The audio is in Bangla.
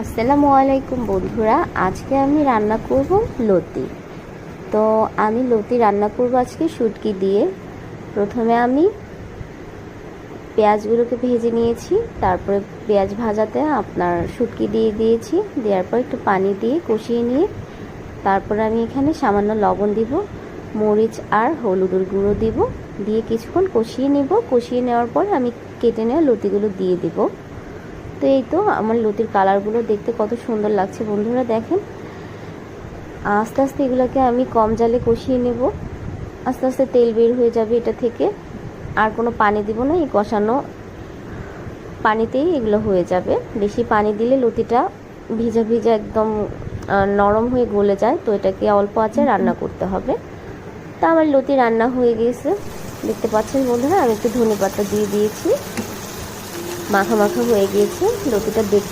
আসসালামু আলাইকুম বন্ধুরা, আজকে আমি রান্না করব লতি। তো আমি লতি রান্না করব আজকে শুটকি দিয়ে। প্রথমে আমি পেঁয়াজগুলোকে ভেজে নিয়েছি, তারপরে পেঁয়াজ ভাজাতে আপনার শুটকি দিয়ে দিয়েছি, দেওয়ার পর একটু পানি দিয়ে কষিয়ে নিয়ে তারপরে আমি এখানে সামান্য লবণ দিব, মরিচ আর হলুদের গুঁড়ো দিব, দিয়ে কিছুক্ষণ কষিয়ে নেব। কষিয়ে নেওয়ার পর আমি কেটে নেওয়া লতিগুলো দিয়ে দিব। তো এই তো আমার লতির কালারগুলো দেখতে কত সুন্দর লাগছে বন্ধুরা, দেখেন। আস্তে আস্তে এগুলোকে আমি কম জালে কষিয়ে নেব, আস্তে আস্তে তেল বের হয়ে যাবে এটা থেকে। আর কোনো পানি দিব না, এই কষানো পানিতেই এগুলো হয়ে যাবে। বেশি পানি দিলে লতিটা ভিজা ভিজা একদম নরম হয়ে গলে যায়, তো এটাকে অল্প আঁচে রান্না করতে হবে। তা আমার লতি রান্না হয়ে গেছে, দেখতে পাচ্ছেন বন্ধুরা। আমি একটু ধনেপাতা দিয়ে দিয়েছি, মাখা মাখা হয়ে গিয়েছে। লতিটা দেখতেও